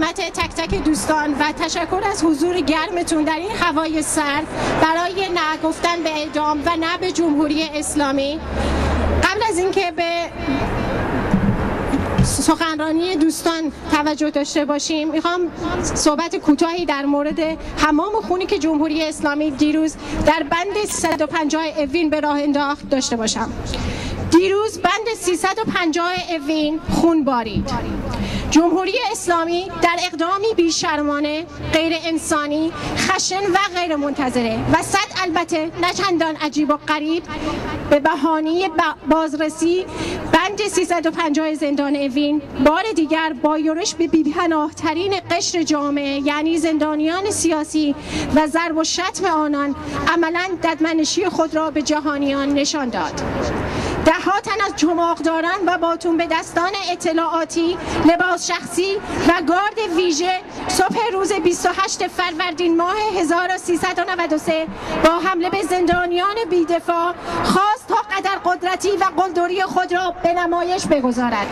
خدمت تک تک دوستان و تشکر از حضور گرمتون در این هوای سرد برای نه گفتن به اعدام و نه به جمهوری اسلامی. قبل از اینکه به سخنرانی دوستان توجه داشته باشیم، میخوام صحبت کوتاهی در مورد حمام خونی که جمهوری اسلامی دیروز در بند 350 اوین به راه انداخت داشته باشم. دیروز بند 350 اوین خون بارید. جمهوری اسلامی در اقدامی بیشرمانه، غیر انسانی، خشن و غیر منتظره و البته نه چندان عجیب و غریب به بهانه بازرسی بند 350 زندان اوین بار دیگر با یورش به بی‌پناه‌ترین قشر جامعه یعنی زندانیان سیاسی و ضرب و شتم آنان عملاً ددمنشی خود را به جهانیان نشان داد. ده‌ها تن از چماقداران و باتون به دستان اطلاعاتی، لباس شخصی و گارد ویژه صبح روز 28 فروردین ماه 1393 با حمله به زندانیان بی‌دفاع خواست تا قدر قدرتی و قلدری خود را به نمایش بگذارد.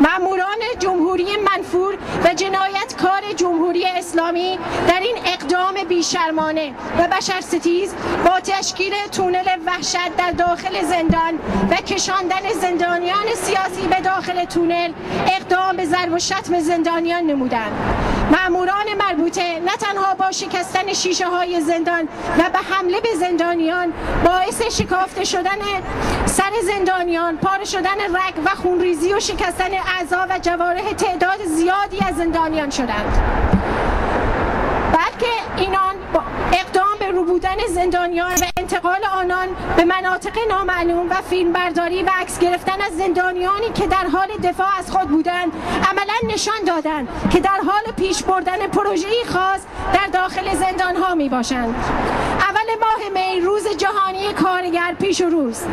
مأموران جمهوری منفور و جنایتکار جمهوری اسلامی در این اقدام بیشرمانه و بشرستیز با تشکیل تونل وحشت در داخل زندان و کشاندن زندانیان سیاسی به داخل تونل اقدام به ضرب و شتم زندانیان نمودند. مأموران مربوطه نه تنها با شکستن شیشه های زندان و به حمله به زندانیان باعث شکافته شدن سر زندانیان، پاره شدن رگ و خونریزی و شکستن اعضا و جوارح تعداد زیادی از زندانیان شدند، بلکه اینان با اقدام به ربودن زندانیان و انتقال آنان به مناطق نامعلوم و فیلمبرداری و عکس گرفتن از زندانیانی که در حال دفاع از خود بودند عملا نشان دادند که در حال پیش بردن پروژه‌ای خاص در داخل زندان‌ها میباشند. اول ماه می روز جهانی کارگر پیش روست.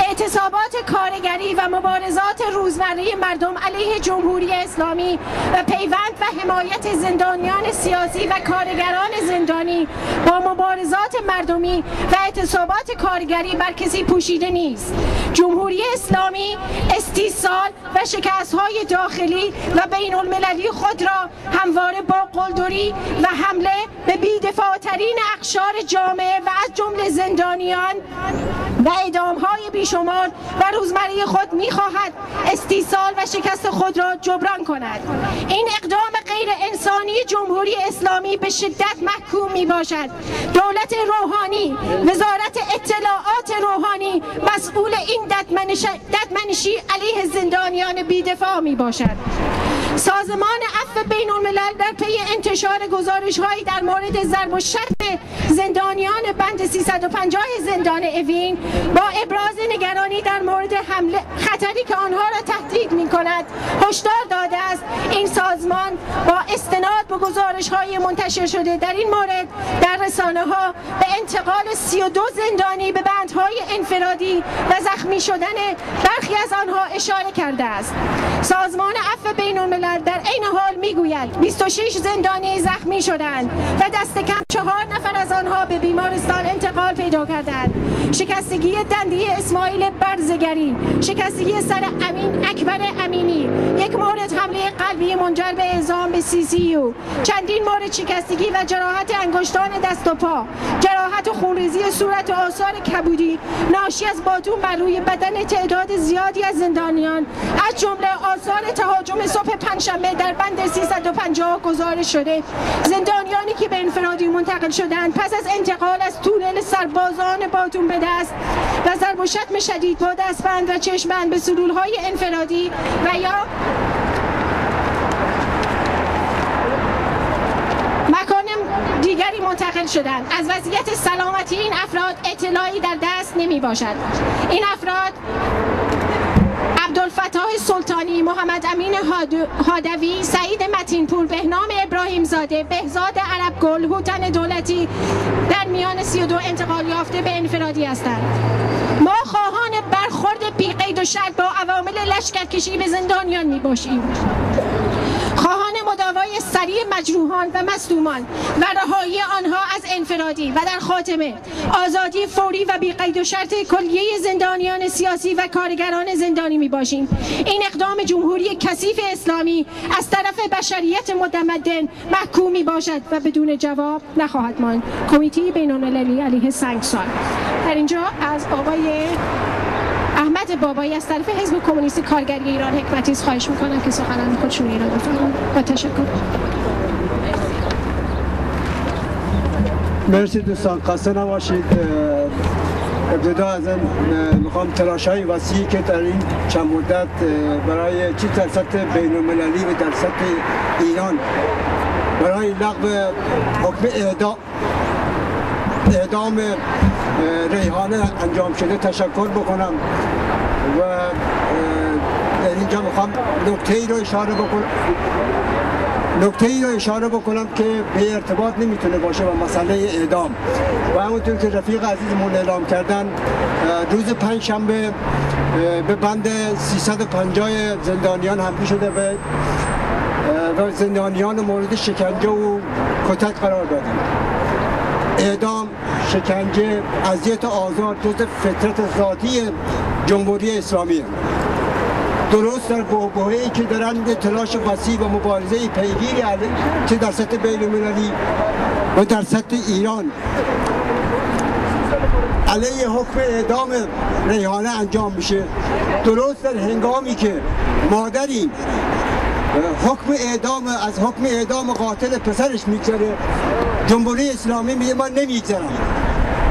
اعتصابات کارگری و مبارزات روزمره مردم علیه جمهوری اسلامی و پیوند و حمایت زندانیان سیاسی و کارگران زندانی با مبارزات مردمی و اعتصابات کارگری بر کسی پوشیده نیست. جمهوری اسلامی استیصال و شکست‌های داخلی و بین المللی خود را همواره با قلدری و حمله به بی‌دفاع‌ترین اقشار جامعه و از جمله زندانیان و اعدام‌های بیشمار و روزمره خود می‌خواهد استیصال و شکست خود را جبران کند. این اقدام غیر انسانی جمهوری اسلامی به شدت محکوم میباشد. دولت روحانی، وزارت اطلاعات روحانی مسئول این ددمنشی علیه زندانیان بی‌دفاع میباشد. سازمان عفو بین الملل در پی انتشار گزارش‌هایی در مورد ضرب و شتم زندانیان بند 350 زندان اوین با ابراز نگرانی در مورد حمله خطری که آنها را تهدید می‌کند هشدار داده است. این سازمان با استناد به گزارش‌های منتشر شده در این مورد در رسانه‌ها به انتقال 32 زندانی به بندهای انفرادی و زخمی شدن برخی از آنها اشاره کرده است. سازمان عفو بین الملل در عین حال میگوید 26 زندانی زخمی شدند و دست کم 4 نفر از آنها به بیمارستان انتقال پیدا کردند. شکستگی دنده اسماعیل برزگری، شکستگی سر امین اکبر امینی، یک مورد حمله قلبی منجر به اعزام به CCU، چندین مورد شکستگی و جراحت انگشتان دست و پا، جراحت و خونریزی صورت و آثار کبودی ناشی از باتون بر روی بدن تعداد زیادی از زندانیان، از جمله آثار تهاجم صبح پنجشنبه در بند 350 گزارش شده. زندانیانی که به انفرادی منتقل شدند پس از انتقال از تونل سربازان باتون به دست و ضرب و شتم شدید با دستبند و چشمبند به سلولهای انفرادی و یا مکان دیگری منتقل شدند. از وضعیت سلامتی این افراد اطلاعی در دست نمی باشد. این افراد عبدالفتاح سلطانی، محمد امین هادوی، سعید متینپور، بهنام ابراهیم زاده، بهزاد عربگل، هوتن دولتی در میان 32 انتقال یافته به انفرادی هستند. ما خواهان برخورد بی قید و شرط با عوامل لشکرکشی به زندانیان می باشیم. خواهان مداوای سریع مجروحان و مصدومان و رهایی آنها از انفرادی و در خاتمه آزادی فوری و بی قید و شرط کلیه زندانیان سیاسی و کارگران زندانی می باشیم. این اقدام جمهوری کثیف اسلامی از طرف بشریت متمدن محکوم می باشد و بدون جواب نخواهد ماند. کمیته بین‌المللی علیه سنگسار. در اینجا از آقای احمد بابایی از طرف حزب کمونیست کارگری ایران حکمتیز خواهش میکنم که سخنان خودشون ایراد بفرمایند. با تشکر. مرسی دوستان، خسته نباشید. ابتدا از این میخوام تلاش‌های وسیعی که در این چند مدت برای چی در سطح بین‌المللی و در سطح ایران برای لغو حکم اعدام ریحانه انجام شده تشکر بکنم و در اینجا میخوام نکته‌ای رو اشاره بکنم که به ارتباط نمیتونه باشه با مسئله اعدام و همونطور که رفیق عزیزمون اعلام کردن روز پنجشنبه به بند 350 زندانیان حمله شده و زندانیان مورد شکنجه و کتک قرار دادن. اعدام، شکنجه، اذیت و آزار جزء فطرت ذاتی جمهوری اسلامی است. درست در بحبوحه‌ای که دارن تلاش وسیع و مبارزه پیگیری چه در سطح بین‌المللی و در سطح ایران علیه حکم اعدام ریحانه انجام میشه، درست در هنگامی که مادری از حکم اعدام قاتل پسرش میگذره، جمهوری اسلامی میگه من نمیگذرم،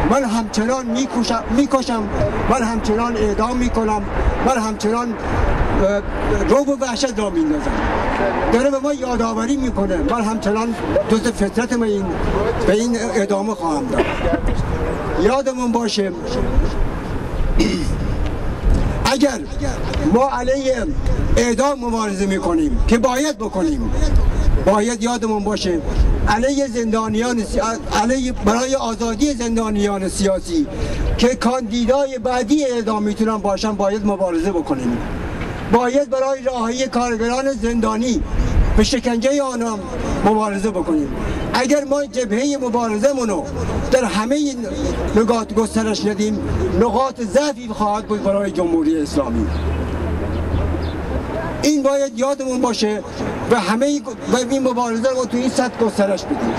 من همچنان میکشم، من همچنان اعدام میکنم، من همچنان رعب و وحشت را میندازم. داره به ما یادآوری میکنه من همچنان جزء فطرت من به این ادامه خواهم داد. یادمون باشه اگر ما علیه اعدام مبارزه میکنیم که باید بکنیم، باید یادمون باشه علیه برای آزادی زندانیان سیاسی که کاندیدای بعدی اعدام میتونن باشن باید مبارزه بکنیم. باید برای رهایی کارگران زندانی به شکنجه آنها مبارزه بکنیم. اگر ما جبهه مبارزه‌مونو در همه نقاط گسترش ندیم، نقاط ضعفی خواهد بود برای جمهوری اسلامی. این باید یادمون باشه و این مبارزه رو تو این سطح گسترش بدیم.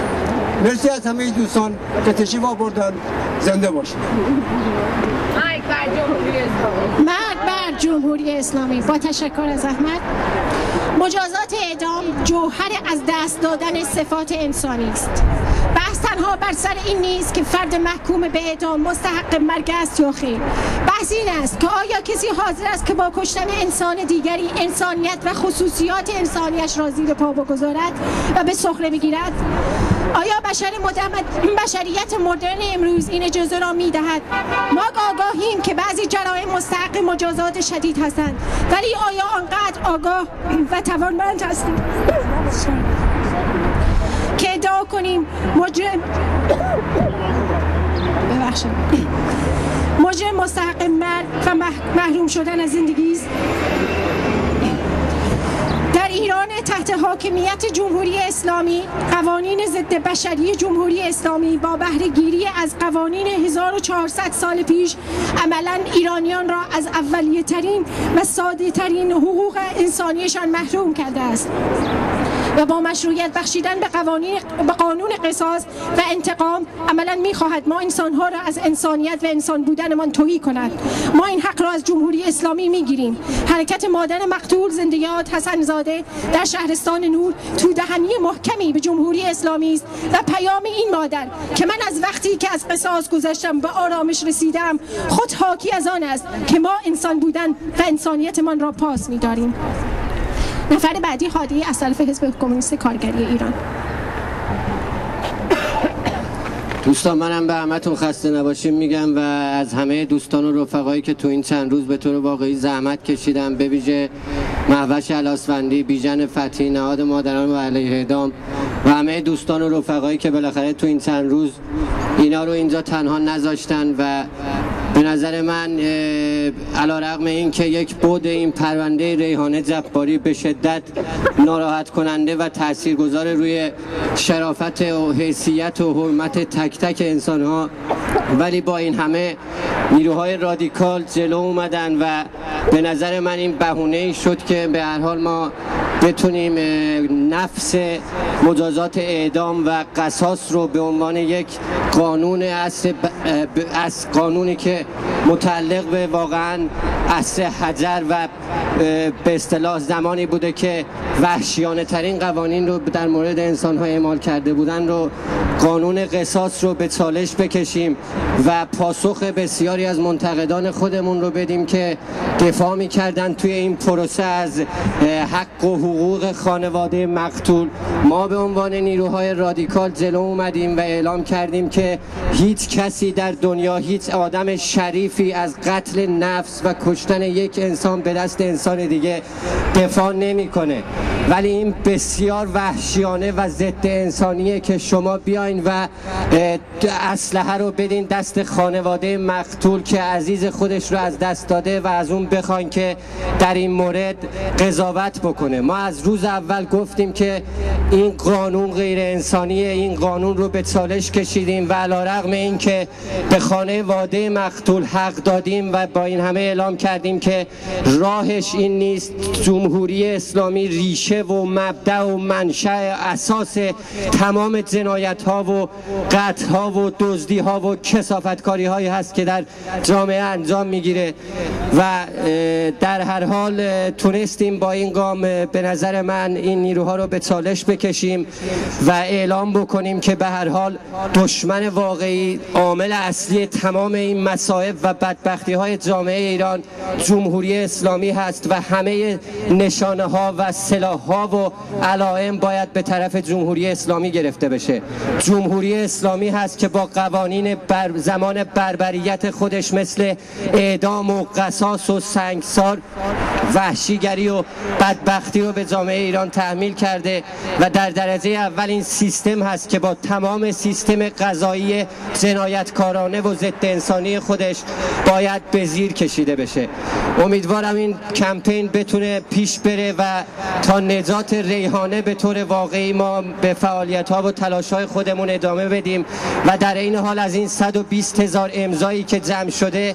مرسی از همه دوستان که تشریف آوردن. زنده باشید. مرگ بر جمهوری اسلامی. با تشکر از احمد. مجازات اعدام جوهر از دست دادن صفات انسانی است. بحث تنها بر سر این نیست که فرد محکوم به اعدام مستحق مرگ است یا خیر. بحث این است که آیا کسی حاضر است که با کشتن انسان دیگری انسانیت و خصوصیات انسانیش را زیر پا بگذارد و به سخره بگیرد؟ آیا بشریت مدرن امروز این اجازه را می‌دهد؟ ما آگاهیم که بعضی جرایم مستحق مجازات شدید هستند، ولی آیا آنقدر آگاه و توانمند هستیم که ادعا کنیم مجرم مستحق مرگ و محروم شدن از زندگی است؟ در ایران تحت حاکمیت جمهوری اسلامی، قوانین ضد بشری جمهوری اسلامی با بهره گیری از قوانین 1400 سال پیش عملاً ایرانیان را از اولیه ترین و ساده ترین حقوق انسانیشان محروم کرده است و با مشروعیت بخشیدن به قانون قصاص و انتقام عملاً می‌خواهد ما انسان‌ها را از انسانیت و انسان بودنمان تهی کند. ما این حق را از جمهوری اسلامی می‌گیریم. حرکت مادر مقتول زنده‌یاد حسن زاده در شهرستان نور تو دهنی محکمی به جمهوری اسلامی است و پیام این مادر که من از وقتی که از قصاص گذشتم به آرامش رسیدم خود حاکی از آن است که ما انسان بودن و انسانیتمان را پاس می‌داریم. نفر بعدی هادی از طرف حزب کمونیست کارگری ایران. دوستان منم به همتون خسته نباشیم میگم و از همه دوستان و رفقایی که تو این چند روز به طور واقعی زحمت کشیدن، به ویژه مهوش الاسفندی، بیژن فتحی، نهاد مادران و علیه اعدام و همه دوستان و رفقایی که بالاخره تو این چند روز اینا رو اینجا تنها نذاشتن و به نظر من علیرغم این که یک بعد این پرونده ریحانه جباری به شدت ناراحت کننده و تاثیرگذار روی شرافت و حیثیت و حرمت تک تک انسان ها، ولی با این همه نیروهای رادیکال جلو اومدن و به نظر من این بهونه‌ای شد که به هر حال ما بتونیم نفس مجازات اعدام و قصاص رو به عنوان یک قانون از قانونی که متعلق به واقعا عصر حجر و به اصطلاح زمانی بوده که وحشیانه ترین قوانین رو در مورد انسان ها اعمال کرده بودن رو، قانون قصاص رو به چالش بکشیم و پاسخ بسیاری از منتقدان خودمون رو بدیم که دفاع می‌کردن توی این پروسه از حق و حقوق خانواده مقتول. ما به عنوان نیروهای رادیکال جلو اومدیم و اعلام کردیم که هیچ کسی در دنیا، هیچ آدم شریفی از قتل نفس و کشتن یک انسان به دست انسان دیگه دفاع نمی‌کنه، ولی این بسیار وحشیانه و ضد انسانیه که شما بیاین و اسلحه رو بدین دست خانواده مقتول که عزیز خودش رو از دست داده و از اون بخواین که در این مورد قضاوت بکنه. ما از روز اول گفتیم که این قانون غیر انسانیه، این قانون رو به چالش کشیدیم و علیرغم این که به خانواده مقتول حق دادیم و با این همه اعلام کردیم که راهش این نیست، جمهوری اسلامی ریشه و مبدأ و منشأ اساس تمام جنایت ها و قتل ها و دزدی ها و کثافتکاری هایی هست که در جامعه انجام میگیره و در هر حال تونستیم با این گام به نظر من این نیروها رو به چالش بکشیم و اعلام بکنیم که به هر حال دشمن واقعی، عامل اصلی تمام این مصائب و بدبختی های جامعه ایران جمهوری اسلامی هست و همه نشانه ها و سلاح ها و علائم باید به طرف جمهوری اسلامی گرفته بشه. جمهوری اسلامی هست که با قوانین زمان بربریت خودش مثل اعدام و قصاص و سنگسار وحشیگری و بدبختی رو به جامعه ایران تحمیل کرده و در درجه اول این سیستم هست که با تمام سیستم قضایی جنایتکارانه و ضد انسانی خودش باید به زیر کشیده بشه. امیدوارم این کمپین بتونه پیش بره و تا نجات ریحانه به طور واقعی ما به فعالیت‌ها و تلاش‌های خودمون ادامه بدیم و در این حال از این 120,000 امضایی که جمع شده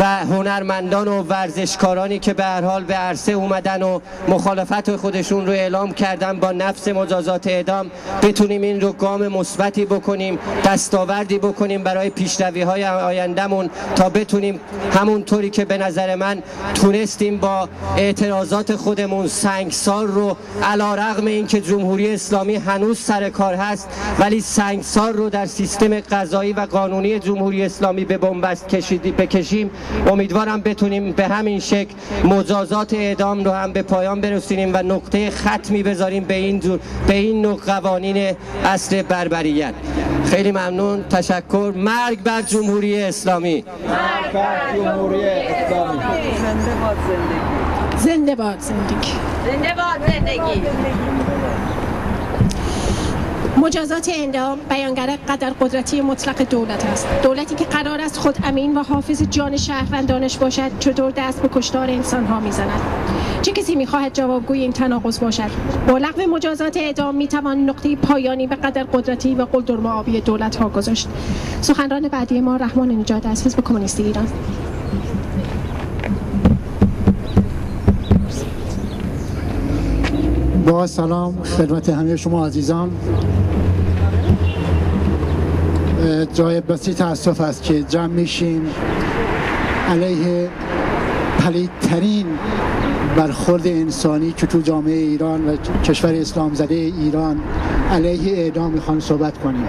و هنرمندان و ورزشکارانی که به هر حال به عرصه اومدن و مخالفت خودشون رو اعلام کردن با نفس مجازات اعدام، بتونیم این رو گام مثبتی بکنیم، دستاوردی بکنیم برای پیشروی‌های آیندهمون تا بتونیم همونطوری که به نظر من تونستیم با اعتراضات خودمون سنگسار رو علیرغم اینکه جمهوری اسلامی هنوز سر کار هست ولی سنگسار رو در سیستم قضایی و قانونی جمهوری اسلامی به بنبست بکشیم، امیدوارم بتونیم به همین شکل مجازات اعدام رو هم به پایان برسونیم و نقطه ختمی بذاریم به این نوع قوانین عصر بربریت. خیلی ممنون، تشکر. مرگ بر جمهوری اسلامی. مرگ بر جمهوری اسلامی. زنده باد زندگی. زنده باد زندگی. مجازات اعدام بیانگر قدر قدرتی مطلق دولت است. دولتی که قرار است خود امین و حافظ جان شهروندانش باشد چطور دست به کشتار انسانها میزند؟ چه کسی میخواهد جوابگوی این تناقض باشد؟ با لغو مجازات اعدام میتوان نقطه پایانی به قدر قدرتی و قلدرمآبی دولت ها گذاشت. سخنران بعدی ما رحمان نژاد از حزب کمونیست ایران. با سلام خدمت همه شما عزیزان. جای بسیار تأسف است که جمع میشیم علیه پلیدترین برخورد انسانی که تو جامعه ایران و کشور اسلام زده ایران علیه اعدام میخوان صحبت کنیم.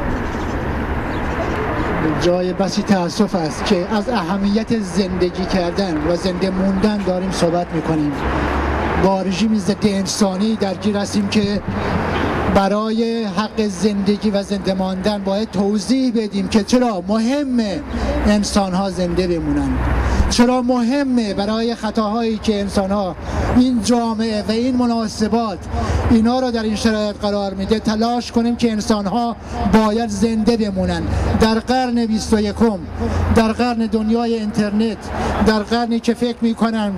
جای بسیار تأسف است که از اهمیت زندگی کردن و زنده موندن داریم صحبت میکنیم. با رژیم ضد انسانی درگیر هستیم که برای حق زندگی و زنده ماندن باید توضیح بدیم که چرا مهمه انسان‌ها زنده بمونن، چرا مهمه برای خطاهایی که انسان‌ها این جامعه و این مناسبات اینا رو در این شرایط قرار میده تلاش کنیم که انسان‌ها باید زنده بمونن. در قرن 21، در قرن دنیای اینترنت، در قرنی که فکر میکنن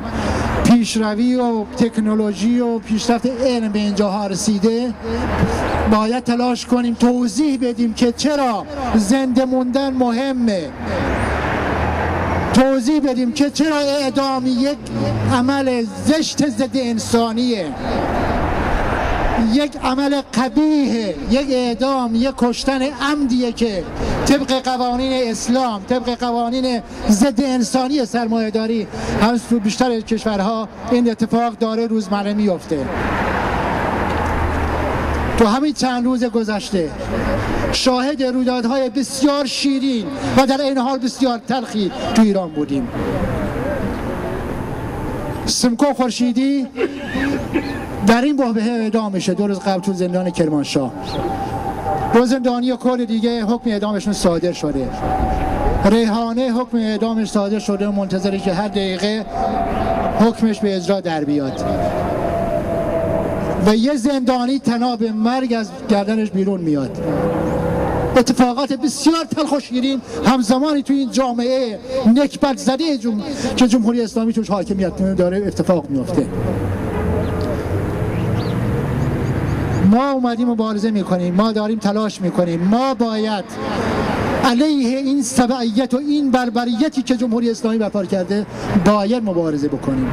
پیشروی و تکنولوژی و پیشرفت علم به اینجاها رسیده، باید تلاش کنیم توضیح بدیم که چرا زنده موندن مهمه، توضیح بدیم که چرا اعدام یک عمل زشت ضد انسانیه، یک عمل قبیحه، یک اعدام، یک کشتن عمدیه که طبق قوانین اسلام، طبق قوانین ضد انسانی سرمایه‌داری هم تو بیشتر کشورها این اتفاق داره روزمره میفته. تو همین چند روز گذشته شاهد رویدادهای بسیار شیرین و در این حال بسیار تلخی تو ایران بودیم. سمکو خورشیدی در این بحبه اعدام میشه 2 روز قبل تو زندان کرمانشاه. 2 زندانی کرد دیگه حکم اعدامشون صادر شده. ریحانه حکم اعدامش صادر شده و منتظره که هر دقیقه حکمش به اجرا در بیاد. و یه زندانی طناب مرگ از گردنش بیرون میاد. اتفاقات بسیار تلخ و شیرین همزمانی توی این جامعه نکبت زده که جمهوری اسلامی توش حاکمیت داره اتفاق میفته. ما اومدیم مبارزه میکنیم، ما داریم تلاش میکنیم، ما باید علیه این سبعیت و این بربریتی که جمهوری اسلامی برپا کرده باید مبارزه بکنیم،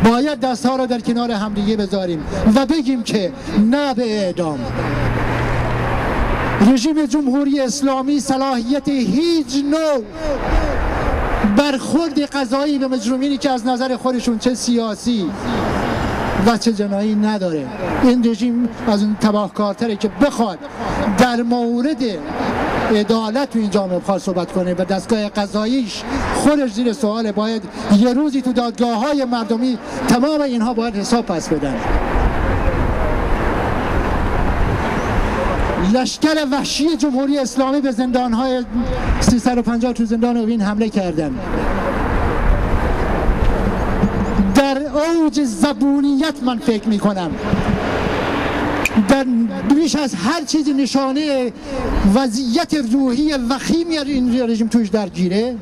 باید دستها را در کنار همدیگه بذاریم و بگیم که نه به اعدام. رژیم جمهوری اسلامی صلاحیت هیچ نوع برخورد قضایی به مجرمینی که از نظر خودشون چه سیاسی و چه جنایی نداره. این رژیم از اون تباهکارتره که بخواد در مورد عدالت تو این جامعه بخواد صحبت کنه و دستگاه قضاییش خودش زیر سواله. باید یه روزی تو دادگاه‌های مردمی تمام اینها باید حساب پس بدن. لشکر وحشی جمهوری اسلامی به زندان‌های 350 تو زندان اوین حمله کردن. در اوج زبونیت من فکر میکنم در بیش از هر چیز نشانه وضعیت روحی وخیمی این رژیم توش درگیره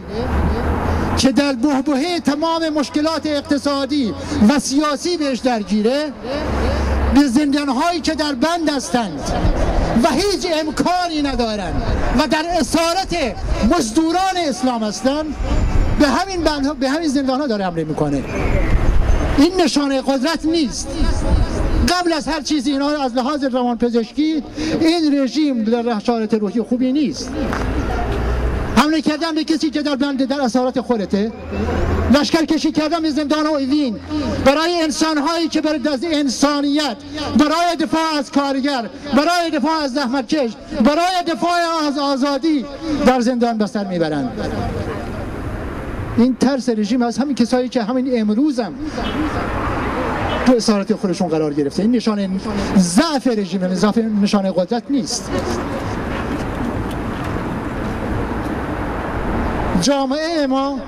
که در بحبوحه تمام مشکلات اقتصادی و سیاسی بهش درگیره، به زندان‌هایی که در بند هستند و هیچ امکانی ندارند و در اسارت مزدوران اسلام هستند، به همین زندان‌ها داره حمله میکنه. این نشانه قدرت نیست. قبل از هر چیزی اینا از لحاظ روانپزشکی این رژیم در شرایط روحی خوبی نیست. حمله کردن به کسی که در بند در اسارت خودته، لشکر کشی کردن به زندان اوین برای انسان‌هایی که برای انسانیت، برای دفاع از کارگر، برای دفاع از زحمتکش، برای دفاع از آزادی در زندان به سر میبرند. این ترس رژیم از همین کسایی که همین امروز هم تو اسارت خودشون قرار گرفته. این نشانه ضعف رژیم، نشانه قدرت نیست. جامعه ما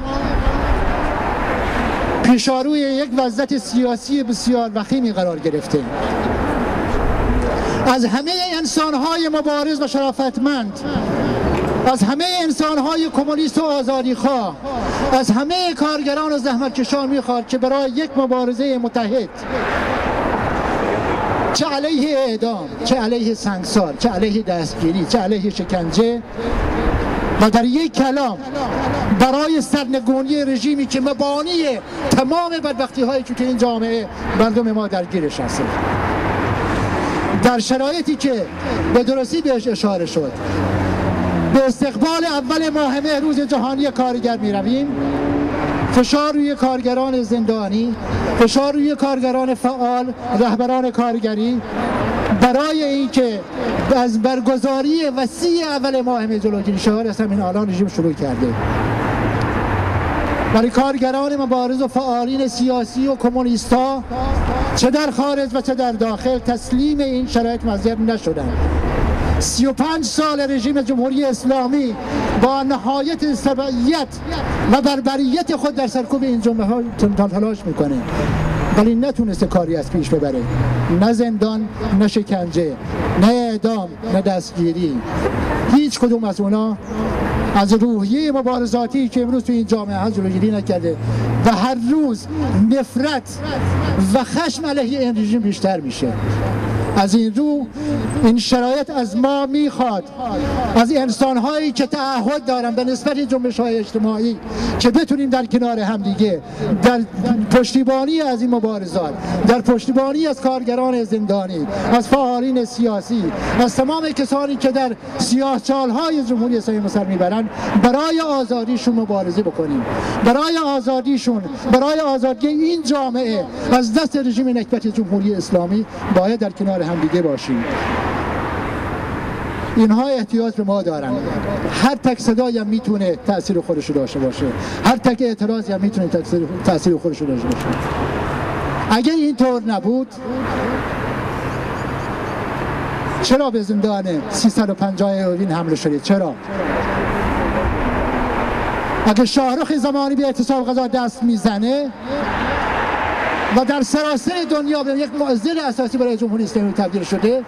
پیشاروی یک وضعیت سیاسی بسیار وخیمی قرار گرفته. از همه انسان‌های مبارز و شرافتمند، از همه انسان‌های کمونیست و آزادیخواه، از همه کارگران و زحمتکشان می‌خواد که برای یک مبارزه متحد، چه علیه اعدام، چه علیه سنگسار، چه علیه دستگیری، چه علیه شکنجه و در یک کلام برای سرنگونی رژیمی که مبانی تمام بدبختی‌هایی که این جامعه مردم ما درگیرش هست، در شرایطی که به درستی بهش اشاره شد، به استقبال اول ماه مهر روز جهانی کارگر می رویم. فشار روی کارگران زندانی، فشار روی کارگران فعال، رهبران کارگری برای اینکه از برگزاری وسیع اول ماه مهر جلوگیری شود. از همین الان رژیم شروع کرده. ولی کارگران مبارز و فعالین سیاسی و کمونیست‌ها چه در خارج و چه در داخل تسلیم این شرایط مضطرب نشدند. 35 سال رژیم جمهوری اسلامی با نهایت تبعیت و بربریت خود در سرکوب این جنبه ها تلاش میکنه، ولی نتونسته کاری از پیش ببره. نه زندان، نه شکنجه، نه اعدام، نه دستگیری. هیچ کدوم از اونا از روحیه مبارزاتی که امروز تو این جامعه هست جلوگیری نکرده و هر روز نفرت و خشم علیه این رژیم بیشتر میشه. از این رو این شرایط از ما میخواد، از انسانهایی که تعهد دارن به نسبت جنبش‌های اجتماعی، که بتونیم در کنار همدیگه در پشتیبانی از این مبارزات، در پشتیبانی از کارگران زندانی، از فعالین سیاسی، از تمام کسانی که در سیاه‌چال‌های جمهوری اسلامی سر میبرن، برای آزادیشون مبارزه بکنیم، برای آزادیشون، برای آزادی این جامعه از دست رژیم نکبت جمهوری اسلامی باید در کنار همدیگه باشیم. اینها احتیاج به ما دارن. هر تک صدایی هم میتونه تأثیر خودش رو داشته باشه، هر تک اعتراضی هم میتونه تأثیر خودش رو داشته باشه. اگر اینطور نبود، چرا به زندان 350 اوین حمله شدید؟ چرا؟ اگر شاهرخ زمانی به اعتصاب غذا دست میزنه و در سراسر دنیا به یک معضل اساسی برای جمهوری اسلامی تبدیل شده،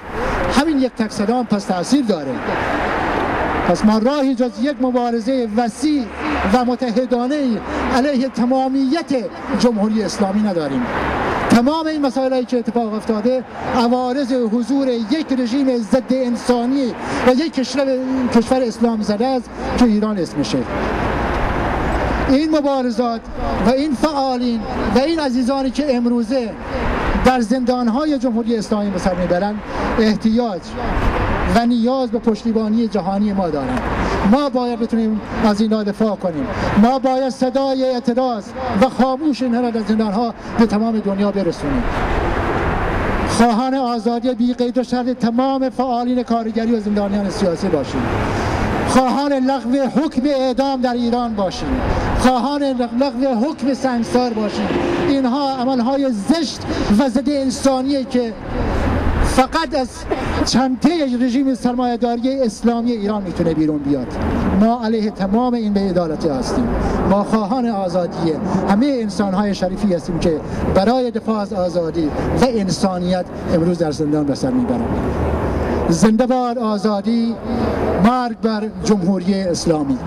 همین یک تک صدا پس تأثیر داره. پس ما راهی جز یک مبارزه وسیع و متحدانه علیه تمامیت جمهوری اسلامی نداریم. تمام این مسائلی که اتفاق افتاده عوارض حضور یک رژیم ضد انسانی و یک کشور اسلام زده است که ایران اسمشه. این مبارزات و این فعالین و این عزیزانی که امروزه در زندانهای جمهوری اسلامی به سر میبرند احتیاج و نیاز به پشتیبانی جهانی ما دارند. ما باید بتونیم از اینا دفاع کنیم. ما باید صدای اعتراض و خاموش اینها را در زندانها به تمام دنیا برسونیم. خواهان آزادی بی قید و شرط تمام فعالین کارگری و زندانیان سیاسی باشیم. خواهان لغو حکم اعدام در ایران باشیم، خواهان لغو حکم سنگسار باشیم. اینها عملهای زشت و ضد انسانیه که فقط از چنته رژیم سرمایه‌داری اسلامی ایران میتونه بیرون بیاد. ما علیه تمام این بی‌عدالتی هستیم. ما خواهان آزادی همه انسان‌های شریفی هستیم که برای دفاع از آزادی و انسانیت امروز در زندان به سر میبرند. زنده باد آزادی، مرگ بر جمهوری اسلامی.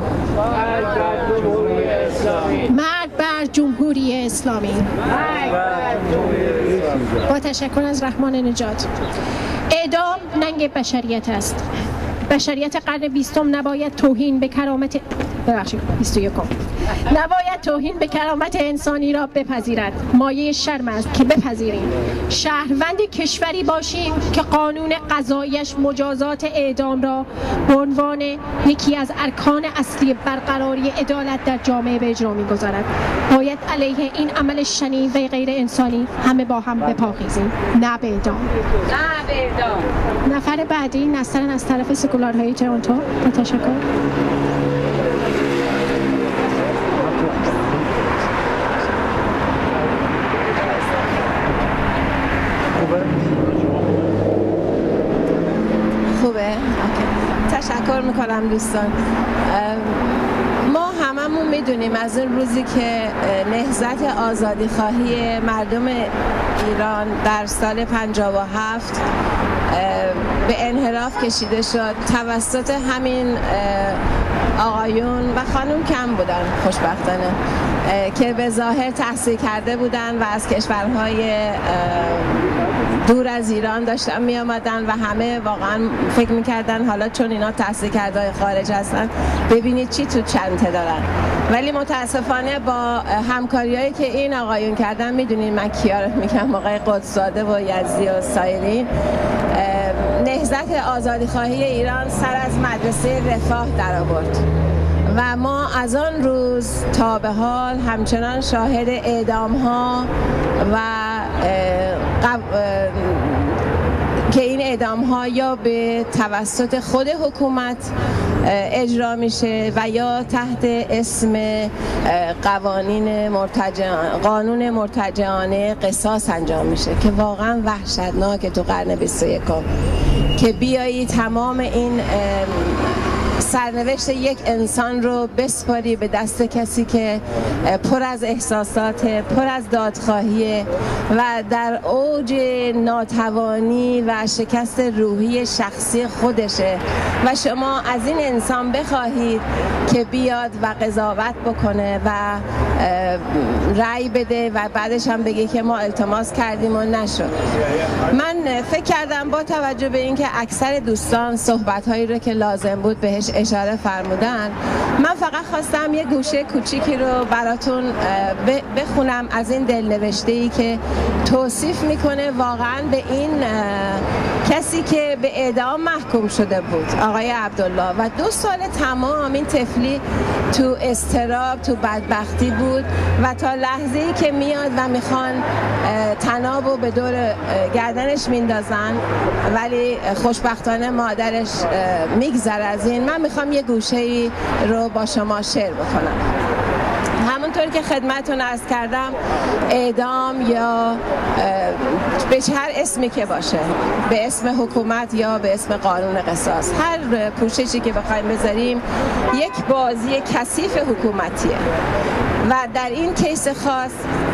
مرگ بر جمهوری اسلامی. با تشکر از رحمان نجات. اعدام ننگ بشریت است. بشریت قرن 20 نباید توهین به کرامت نباید توهین به کرامت انسانی را بپذیرد. مایه شرم است که بپذیریم شهروند کشوری باشیم که قانون قضاییش مجازات اعدام را به عنوان یکی از ارکان اصلی برقراری عدالت در جامعه به اجرا می‌گذارد. باید علیه این عمل شنیع و غیر انسانی همه با هم بپاخیزیم. نه به اعدام. نه به اعدام. نفر بعدی نسترن از طرف سکولارهای تورنتو. با تشکر. خوبه؟ تشکر میکنم دوستان. ما هممون میدونیم از اون روزی که نهضت آزادی خواهی مردم ایران در سال 57 به انحراف کشیده شد توسط همین آقایون و خانم کم بودن خوشبختانه که به ظاهر تحصیل کرده بودن و از کشورهای دور از ایران داشتن می آمدن و همه واقعا فکر میکردن حالا چون اینا تحصیل کرده خارج هستن ببینید چی تو چنته دارن. ولی متاسفانه با همکاریایی که این آقایون کردن، میدونین من کیا رو میگم، آقای قدس‌زاده و یزدی و سایرین، نهضت آزادی خواهی ایران سر از مدرسه رفاه در آورد و ما از آن روز تا به حال همچنان شاهد اعدام ها و که این اعدام ها یا به توسط خود حکومت اجرا میشه و یا تحت اسم قانون مرتجعانه قصاص انجام میشه که واقعا وحشتناکه تو قرن 21 که بیایی تمام این سرنوشت یک انسان رو بسپاری به دست کسی که پر از احساسات، پر از دادخواهی و در اوج ناتوانی و شکست روحی شخصی خودشه و شما از این انسان بخواهید که بیاد و قضاوت بکنه و رأی بده و بعدش هم بگه که ما التماس کردیم و نشد. من فکر کردم با توجه به اینکه اکثر دوستان صحبت‌هایی رو که لازم بود بهش اشاره فرمودن، من فقط خواستم یه گوشه کوچیکی رو براتون بخونم از این دلنوشته‌ای که توصیف میکنه واقعا به این کسی که به اعدام محکوم شده بود، آقای عبدالله، و 2 سال تمام این طفلی تو اضطراب، تو بدبختی بود و تا لحظه‌ای که میاد و میخوان طنابو به دور گردنش میندازن ولی خوشبختانه مادرش میگذره از این. من میخوام یه گوشه‌ای رو با شما شیر بکنم. همونطور که خدمتتون عرض کردم، اعدام یا به هر اسمی که باشه، به اسم حکومت یا به اسم قانون قصاص، هر پوششی که بخوایم بذاریم یک بازی کثیف حکومتیه و در این کیس خاص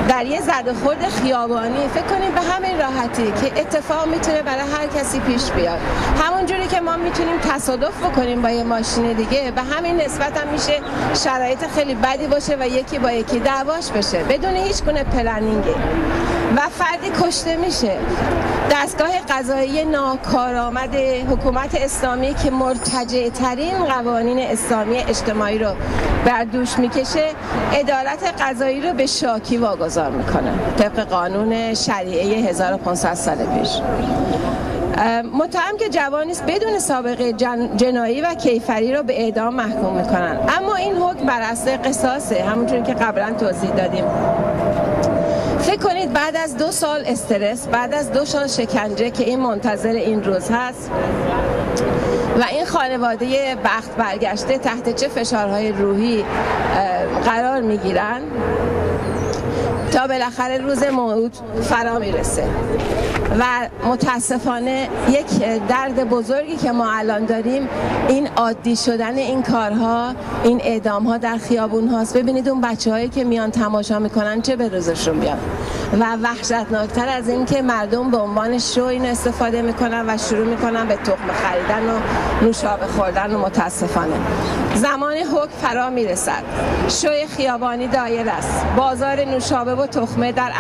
در یه زد و خورد خیابانی فکر کنیم به همین راحتی که اتفاق میتونه برای هر کسی پیش بیاد. همون جوری که ما میتونیم تصادف بکنیم با یه ماشین دیگه، به همین نسبت هم میشه شرایط خیلی بدی باشه و یکی با یکی دعواش بشه بدون هیچ گونه پلنینگی و فردی کشته میشه. دستگاه قضایی ناکارآمد حکومت اسلامی که مرتجع ترین قوانین اسلامی اجتماعی رو بر دوش میکشه، عدالت قضایی رو به شاکی واگذار میکنه طبق قانون شریعه 1500 سال پیش. متهم که جوانی است بدون سابقه جنایی و کیفری رو به اعدام محکوم میکنن، اما این حکم بر اساس قصاصه، همونجوری که قبلا توضیح دادیم. فکر کنید بعد از 2 سال استرس، بعد از 2 سال شکنجه که این منتظر این روز هست و این خانواده بخت برگشته تحت چه فشارهای روحی قرار میگیرن تا بالاخره روز موعود فرا میرسه. و متاسفانه یک درد بزرگی که ما الان داریم این عادی شدن این کارها، این اعدام ها در خیابون هاست. ببینید اون بچه هایی که میان تماشا میکنن چه به روزشون بیاد و وحشتناکتر از این که مردم به عنوان شو این استفاده میکنن و شروع میکنن به تخم خریدن و نوشابه خوردن و متاسفانه زمان حکم فرا میرسد. شوی خیابانی دایر است، بازار نوشابه و تخمه در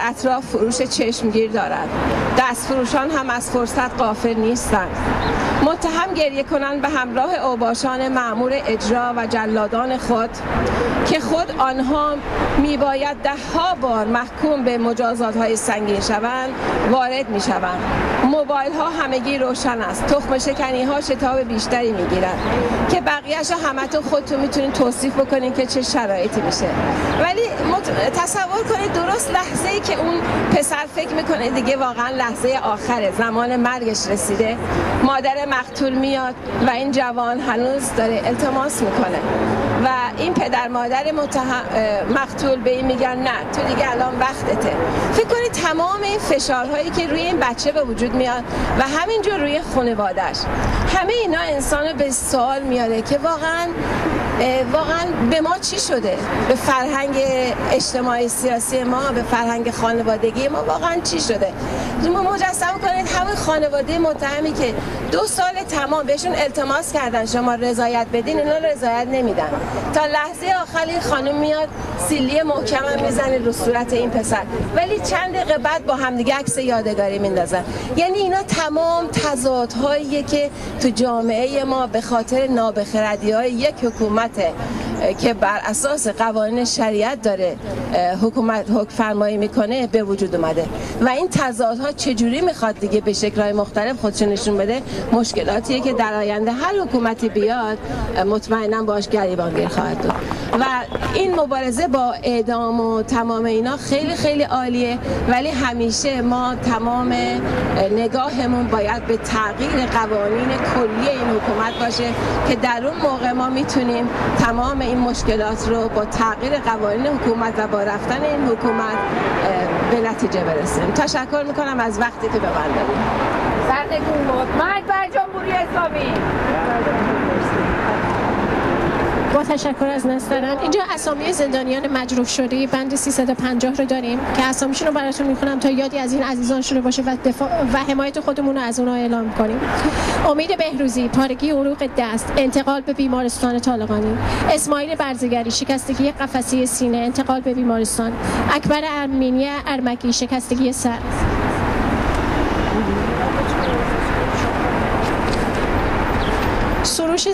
اطراف فروش چشمگیر دارد. دست فروشان هم از فرصت غافل نیستند. متهم گریه کنند به همراه اوباشان مأمور اجرا و جلادان خود که خود آنها میباید 10 بار محکوم به مجازات های سنگین شوند وارد میشوند. موبایل ها همگی روشن است، تخم شکنی ها شتاب بیشتری میگیرند که بقیه‌اش همتون خودتون میتونید توصیف بکنین که چه شرایطی میشه. ولی تصور کنید درست لحظه‌ای که اون پسر فکر میکنه دیگه واقعا لحظه آخره، زمان مرگش رسیده، مادر مقتول میاد و این جوان هنوز داره التماس میکنه و این پدر مادر مقتول به این میگن نه تو دیگه الان وقتته. فکر کنید تمام این فشارهایی که روی این بچه به وجود میاد و همینجور روی خانواده‌اش، همه اینا انسان به سوال میاره که واقعا به ما چی شده؟ به فرهنگ اجتماعی سیاسی ما، به فرهنگ خانوادگی ما واقعا چی شده؟ ما مجسم کنید همون خانواده متهمی که 2 سال تمام بهشون التماس کردن شما رضایت بدین، اینا رضایت نمیدن. تا لحظه آخر این خانم میاد سیلی محکم میزنه رو صورت این پسر، ولی چند دقیقه بعد با همدیگه عکس یادگاری میندازن. یعنی اینا تمام تضادهایی که تو جامعه ما به خاطر نابخردی‌های یک حکومت که بر اساس قوانین شریعت داره حکومت حکم فرمایی میکنه به وجود اومده و این تضادها چجوری میخواد دیگه به شکل‌های مختلف خودش نشون بده، مشکلاتیه که در آینده هر حکومتی بیاد مطمئنا باش گریبانگیر خواهد بود و این مبارزه با اعدام و تمام اینا خیلی خیلی عالیه، ولی همیشه ما تمام نگاهمون باید به تغییر قوانین کلی این حکومت باشه که در اون موقع ما میتونیم تمام این مشکلات رو با تغییر قوانین حکومت و با رفتن این حکومت به نتیجه برسیم. تشکر میکنم از وقتی که به من دادید. سردتون باد. مرگ بر جمهوری اسلامی. با تشکر از نسترن. اینجا اسامی زندانیان مجروح شده بند 350 رو داریم که اسامیشون رو براتون میخونم تا یادی از این عزیزان شده باشه و دفاع و حمایت خودمون رو از اونها اعلام کنیم. امید بهروزی، پارگی عروق دست، انتقال به بیمارستان طالقانی. اسماعیل برزگری، شکستگی قفسه سینه، انتقال به بیمارستان. اکبر ارمینی ارمکی، شکستگی سر. سروش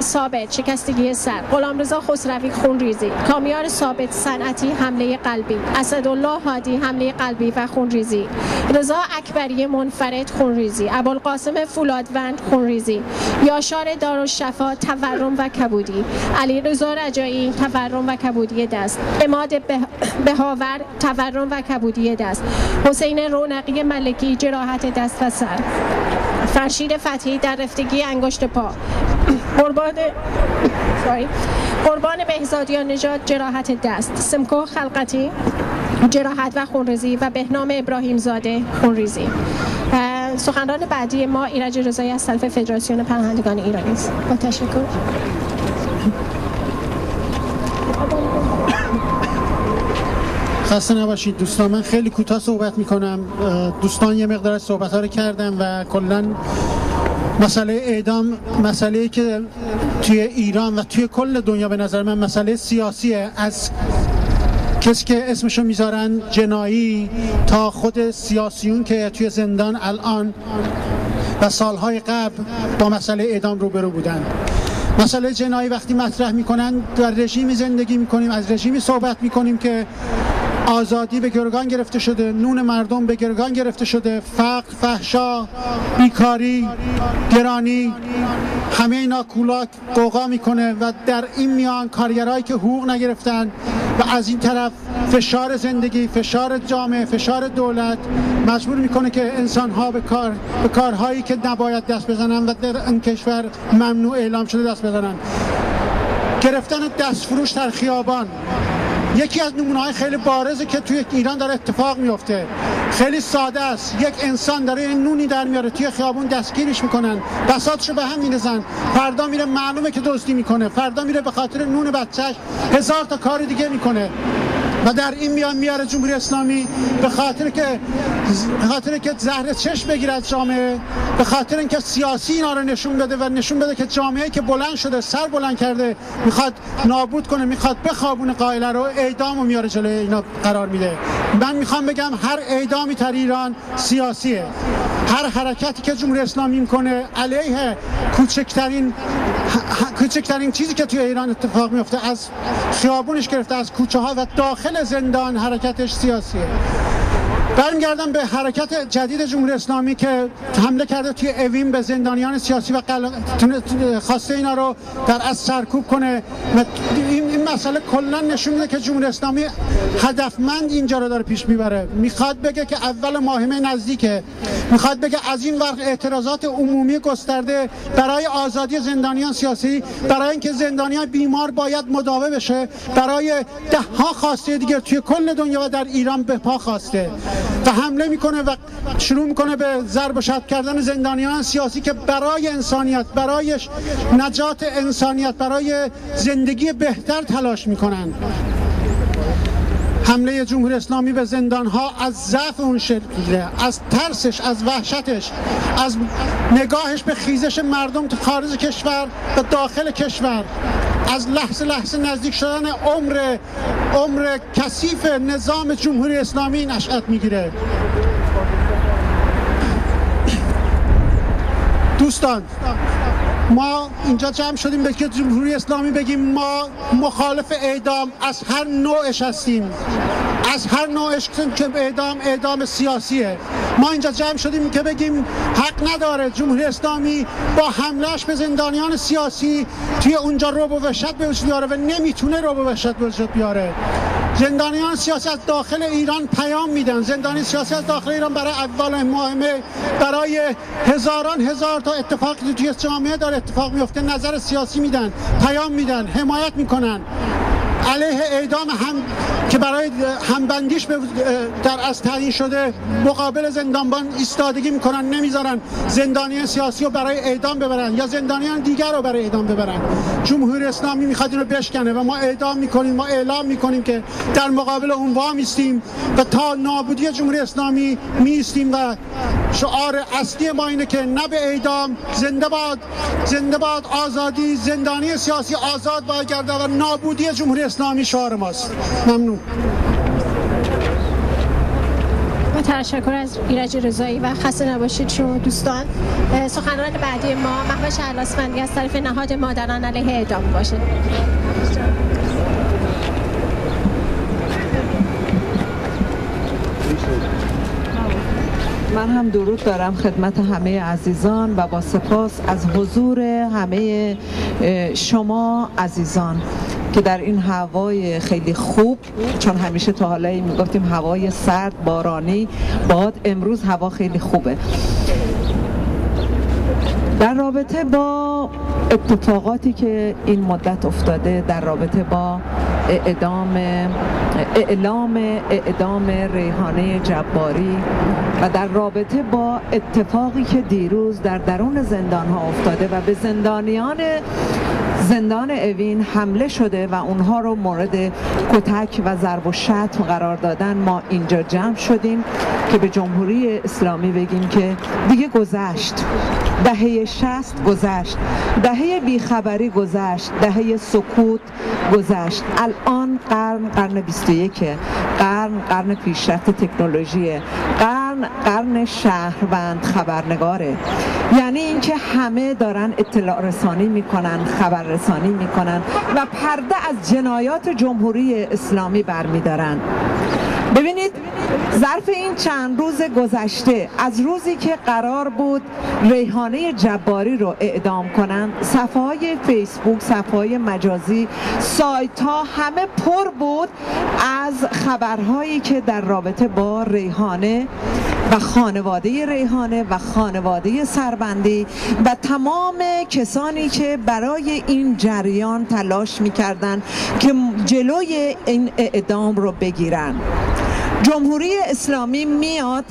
ثابت، شکستگی سر. غلامرضا خسروی، خونریزی. کامیار ثابت صنعتی، حمله قلبی. اسدالله هادی، حمله قلبی و خونریزی. رضا اکبری منفرد، خونریزی. ابوالقاسم فولادوند، خونریزی. یاشار دارالشفا، تورم و کبودی. علی رضا رجایی، تورم و کبودی دست. عماد بهاور، تورم و کبودی دست. حسین رونقی ملکی، جراحت دست و سر. فرشید فتحی، در رفتگی انگشت پا. قربان بهزادیان نژاد، جراحت دست. سمکو خلقتی، جراحت و خونریزی و بهنام ابراهیم زاده، خونریزی. سخنران بعدی ما ایرج رضایی از طرف فدراسیون پناهندگان ایرانی است. با تشکر. خسته نباشید دوستان. من خیلی کوتاه صحبت میکنم. دوستان یه مقدار از صحبت‌ها رو کردن و کلاً مسئله اعدام مسئله‌ای که توی ایران و توی کل دنیا به نظر من مسئله سیاسیه، از کسی که اسمشو میذارن جنایی تا خود سیاسیون که توی زندان الان و سالهای قبل با مسئله اعدام روبرو بودن. مسئله جنایی وقتی مطرح میکنن در رژیمی زندگی میکنیم، از رژیمی صحبت میکنیم که آزادی به گروگان گرفته شده، نون مردم به گروگان گرفته شده، فقر، فحشا، بیکاری، گرانی، همه اینا کولاک قوقا میکنه و در این میان کارگرایی که حقوق نگرفتن و از این طرف فشار زندگی، فشار جامعه، فشار دولت مجبور میکنه که انسان‌ها به کارهایی که نباید دست بزنن و در این کشور ممنوع اعلام شده دست بزنن. گرفتن دستفروش در خیابان یکی از نمونه‌های خیلی بارزی که توی ایران داره اتفاق میفته. خیلی ساده است. یک انسان داره این نونی در میاره، توی خیابون دستگیرش میکنن، بساطشو به هم می‌ریزن، فردا میره معلومه که دزدی میکنه، فردا میره به خاطر نون بچه‌ش هزار تا کار دیگه میکنه و در این میاره جمهوری اسلامی به خاطر که زهر چشم بگیره از جامعه، به خاطر اینکه سیاسی اینا رو نشون بده و نشون بده که جامعه‌ای که بلند شده، سر بلند کرده، میخواد نابود کنه، میخواد بخوابونه قائله رو، اعدامو میاره جلوی اینا قرار میده. من میخوام بگم هر اعدامی در ایران سیاسیه. هر حرکتی که جمهوری اسلامی میکنه علیه کوچکترین چیزی که توی ایران اتفاق میفته، از خیابونش گرفته از کوچه ها و داخل زندان، حرکتش سیاسیه. برمیگردم به حرکت جدید جمهوری اسلامی که حمله کرده توی اوین به زندانیان سیاسی و خواسته اینا رو در از سرکوب کنه. این مسئله کلا نشون میده که جمهوری اسلامی هدفمند اینجا رو داره پیش میبره. میخواد بگه که اول ماه نزدیکه، میخواد بگه از این ور اعتراضات عمومی گسترده برای آزادی زندانیان سیاسی، برای اینکه زندانیان بیمار باید مداوم بشه، برای دهها خواسته دیگه توی کل دنیا و در ایران به پا خواسته و حمله میکنه و شروع میکنه به ضرب و شتم کردن زندانیان سیاسی که برای انسانیت، برای نجات انسانیت، برای زندگی بهتر تلاش میکنن. حمله جمهوری اسلامی به زندانها از ضعف اون شکله، از ترسش، از وحشتش، از نگاهش به خیزش مردم تو خارج کشور و داخل کشور، از لحظه لحظه نزدیک شدن عمر کثیف نظام جمهوری اسلامی نشأت میگیره. دوستان، ما اینجا جمع شدیم به که جمهوری اسلامی بگیم ما مخالف اعدام از هر نوعش هستیم، از هر نوعش که اعدام سیاسیه. ما اینجا جمع شدیم که بگیم حق نداره جمهوری اسلامی با حملهش به زندانیان سیاسی توی اونجا رعب و وحشت به وجود بیاره و نمیتونه رعب و وحشت به وجود بیاره. زندانیان سیاسی از داخل ایران پیام میدن، زندانی سیاسی از داخل ایران برای اول مهمه، برای هزار تا اتفاقی توی جامعه داره اتفاق میفته نظر سیاسی میدن، پیام میدن، حمایت میکنن. علیه اعدام هم که برای همبندیش در از تعیین شده مقابل زندانبان ایستادگی میکنن، نمیذارن زندانیان سیاسی رو برای اعدام ببرن یا زندانیان دیگر رو برای اعدام ببرن. جمهوری اسلامی میخواد اینو بشکنه و ما اعدام میکنیم، ما اعلام میکنیم که در مقابل اون وا میستیم و تا نابودی جمهوری اسلامی میستیم و شعار اصلی ما اینه که نه به اعدام، زنده باد، زنده باد آزادی، زندانی سیاسی آزاد باید گرده و نابودی جمهوری اسلامی شعار ماست. ممنون. با تشکر از ایرج رضایی و خسته نباشید شما دوستان. سخنران بعدی ما مهوش الاسفندی از طرف نهاد مادران علیه اعدام باشه. من هم درود دارم خدمت همه عزیزان و با سپاس از حضور همه شما عزیزان که در این هوای خیلی خوب، چون همیشه تا حالا میگفتیم هوای سرد بارانی باد، امروز هوا خیلی خوبه. در رابطه با اتفاقاتی که این مدت افتاده در رابطه با اعلام اعدام ریحانه جباری و در رابطه با اتفاقی که دیروز در درون زندان ها افتاده و به زندانیان زندان اوین حمله شده و اونها رو مورد کتک و ضرب و شتم قرار دادن، ما اینجا جمع شدیم که به جمهوری اسلامی بگیم که دیگه گذشت، دهه 60 گذشت، دهه بیخبری گذشت، دهه سکوت گذشت. الان قرن 21، قرن پیشرفت تکنولوژی، قرن شهروند خبرنگاره. یعنی اینکه همه دارن اطلاع رسانی میکنن، خبر رسانی میکنن و پرده از جنایات جمهوری اسلامی برمیدارن. ببینید ظرف این چند روز گذشته، از روزی که قرار بود ریحانه جباری رو اعدام کنن، صفحه های فیسبوک، صفحه های مجازی، سایت ها همه پر بود از خبرهایی که در رابطه با ریحانه و خانواده ریحانه و خانواده سربندی و تمام کسانی که برای این جریان تلاش می‌کردند که جلوی این اعدام رو بگیرن. جمهوری اسلامی میاد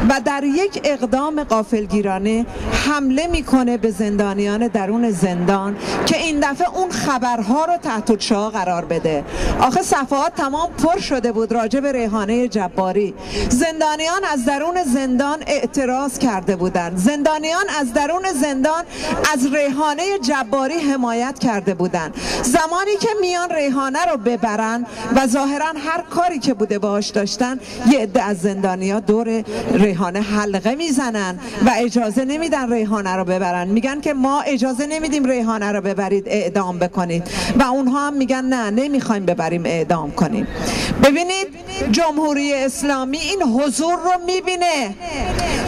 و در یک اقدام غافلگیرانه حمله میکنه به زندانیان درون زندان که این دفعه اون خبرها رو تحت الشعاع قرار بده. آخه صفحات تمام پر شده بود راجع به ریحانه جباری. زندانیان از درون زندان اعتراض کرده بودند، زندانیان از درون زندان از ریحانه جباری حمایت کرده بودند. زمانی که میان ریحانه رو ببرن و ظاهرا هر کاری که بوده باهاش داشتن، یه عده از زندانی‌ها دور ریحانه حلقه میزنن و اجازه نمیدن ریحانه رو ببرن. میگن که ما اجازه نمیدیم ریحانه رو ببرید اعدام بکنید و اونها هم میگن نه نمیخوایم ببریم اعدام کنیم. ببینید جمهوری اسلامی این حضور رو میبینه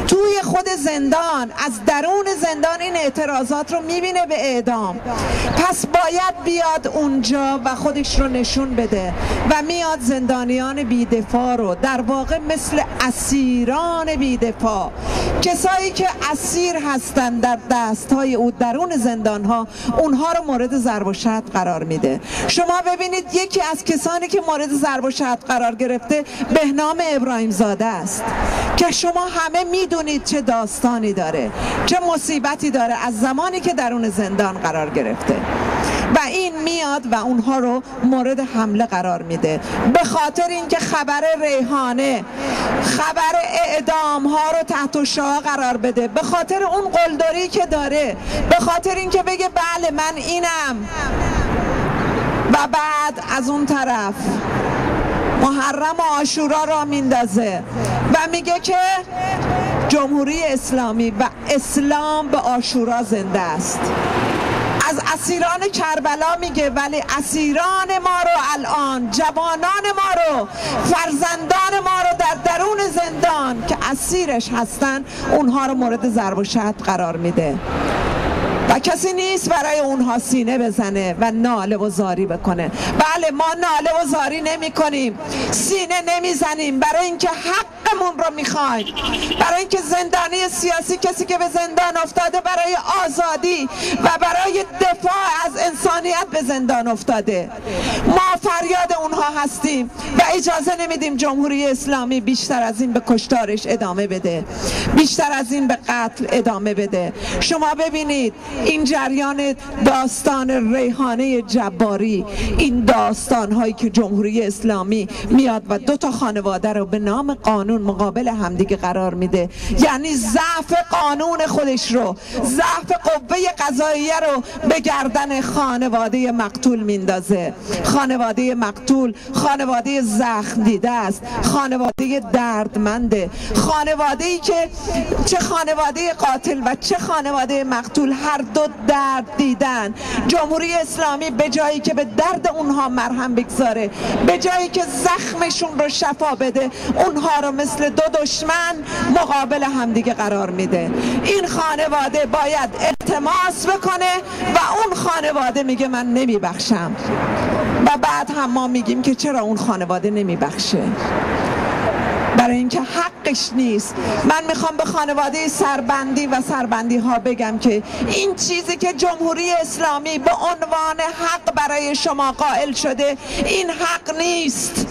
توی خود زندان، از درون زندان این اعتراضات رو میبینه به اعدام، پس باید بیاد اونجا و خودش رو نشون بده و میاد زندانیان بی‌دفاع رو، در واقع مثل اسیران بی‌دفاع، کسایی که اسیر هستن در دستهای او درون زندان ها، اونها رو مورد ضرب و شتم قرار میده. شما ببینید یکی از کسانی که مورد ضرب و شتم قرار گرفته بهنام ابراهیم زاده است که شما همه میدونید چه داستانی داره، چه مصیبتی داره از زمانی که درون زندان قرار گرفته و این میاد و اونها رو مورد حمله قرار میده به خاطر اینکه خبر ریحانه، خبر اعدام ها رو تحت الشعاع قرار بده، به خاطر اون قلدری که داره، به خاطر اینکه بگه بله من اینم و بعد از اون طرف محرم و عاشورا را میندازه و میگه که جمهوری اسلامی و اسلام به عاشورا زنده است. از اسیران کربلا میگه ولی اسیران ما رو الان، جوانان ما رو، فرزندان ما رو در درون زندان که اسیرش هستن، اونها رو مورد ضرب و شتم قرار میده و کسی نیست برای اونها سینه بزنه و ناله و زاری بکنه. بله، ما ناله و زاری نمی کنیم، سینه نمی زنیم، برای اینکه حقمون رو میخوایم، برای اینکه زندانی سیاسی، کسی که به زندان افتاده برای آزادی و برای دفاع از انسانیت به زندان افتاده، ما فریاد اونها هستیم و اجازه نمیدیم جمهوری اسلامی بیشتر از این به کشتارش ادامه بده، بیشتر از این به قتل ادامه بده. شما ببینید این جریان داستان ریحانه جباری، این داستان هایی که جمهوری اسلامی میاد و دو تا خانواده رو به نام قانون مقابل همدیگه قرار میده، یعنی ضعف قانون خودش رو، ضعف قوه قضاییه رو به گردن خانواده مقتول میندازه. خانواده مقتول خانواده زخم دیده است، خانواده دردمنده، خانواده‌ای که چه خانواده قاتل و چه خانواده مقتول هر دو درد دیدن. جمهوری اسلامی به جایی که به درد اونها مرهم بگذاره، به جایی که زخمشون رو شفا بده، اونها رو مثل دو دشمن مقابل همدیگه قرار میده. این خانواده باید التماس بکنه و اون خانواده میگه من نمیبخشم و بعد هم ما میگیم که چرا اون خانواده نمیبخشه، برای اینکه حقش نیست. من میخوام به خانواده سربندی و سربندی ها بگم که این چیزی که جمهوری اسلامی به عنوان حق برای شما قائل شده، این حق نیست،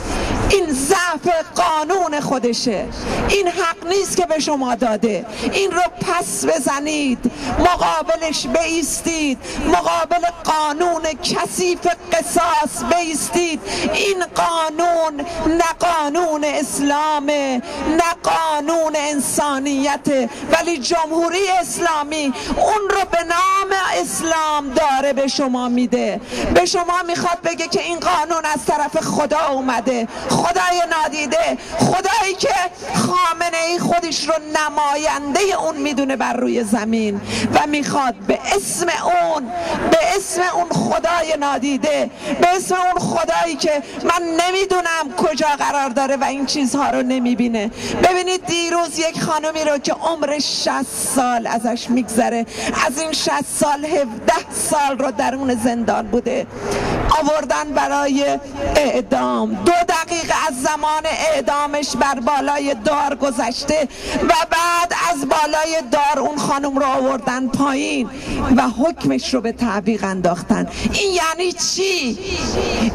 این ضعف قانون خودشه، این حق نیست که به شما داده. این رو پس بزنید، مقابلش بایستید، مقابل قانون کثیف قصاص بایستید. این قانون نه قانون اسلامه، نه قانون انسانیته، ولی جمهوری اسلامی اون رو به نام اسلام داره به شما میده. به شما میخواد بگه که این قانون از طرف خدا اومده، خدای نادیده، خدایی که خامنه ای خودش رو نماینده اون میدونه بر روی زمین و میخواد به اسم اون خدای نادیده، به اسم اون خدایی که من نمیدونم کجا قرار داره و این چیزها رو نمیبینه. ببینید دیروز یک خانمی رو که عمر 60 سال ازش میگذره، از این 60 سال 17 سال رو درون زندان بوده، آوردن برای اعدام. 2 دقیقه از زمان اعدامش بر بالای دار گذشته و بعد از بالای دار اون خانم رو آوردن پایین و حکمش رو به تعویق انداختن. این یعنی چی؟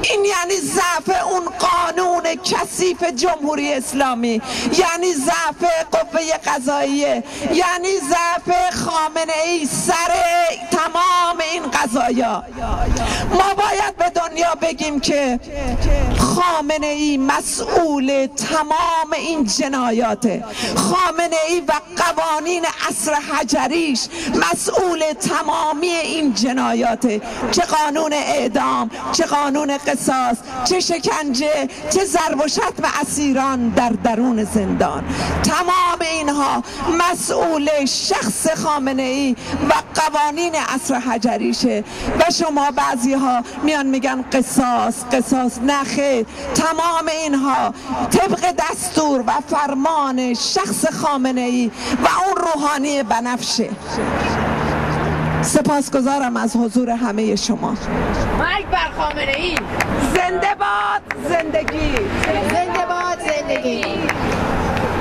این یعنی ضعف اون قانون کثیف جمهوری اسلامی، یعنی ضعف قوه قضاییه، یعنی ضعف خامنه ای سر تمام این قضایا. ما باید به دنیا بگیم که خامنه ای مسئول تمام این جنایاته، خامنه ای و قوانین عصر حجریش مسئول تمامی این جنایاته، چه قانون اعدام، چه قانون قصاص، چه شکنجه، چه ضرب و شتم اسیران در درون زندان. تمام اینها مسئول شخص خامنه ای و قوانین عصر حجریشه و شما بعضی ها میان میگن قصاص قصاص. نخیر، تمام اینها طبق دستور و فرمان شخص خامنه ای و اون روحانی بنفشه. سپاسگزارم از حضور همه شما. مرگ بر خامنه ای! زنده باد زندگی! زنده باد زندگی!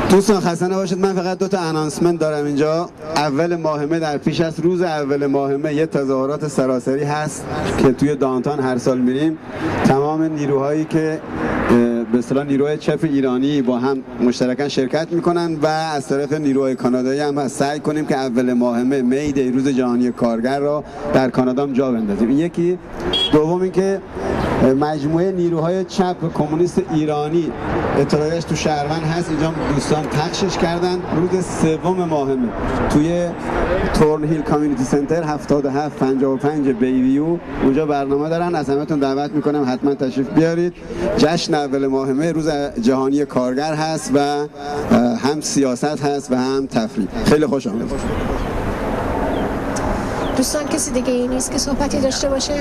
دوستان خسته نباشید. من فقط 2 تا انانسمنت دارم اینجا. اول ماه مه، در پیش از روز اول ماه مه یه تظاهرات سراسری هست که توی دانتان هر سال میریم. تمام نیروهایی که به اصطلاح نیروهای چپ ایرانی با هم مشترکاً شرکت میکنن و از طرف نیروهای کانادایی هم سعی کنیم که اول ماه مه، می دی، روز جهانی کارگر را در کانادا هم جا بندازیم. این یکی. دوم این که مجموعه نیروهای چپ کمونیست ایرانی اتحادیه‌اش تو شهروند هست. اینجا دوستان پخشش کردن روز 3 ماه مه توی تورن هیل کامیونیتی سنتر 7755 بیویو اونجا برنامه دارن. از همتون دعوت میکنم حتما تشریف بیارید. جشن اول ماه مه روز جهانی کارگر هست و هم سیاست هست و هم تفریح. خیلی خوش آمدید. دوستان کسی دیگه ای نیست که صحبتی داشته باشه؟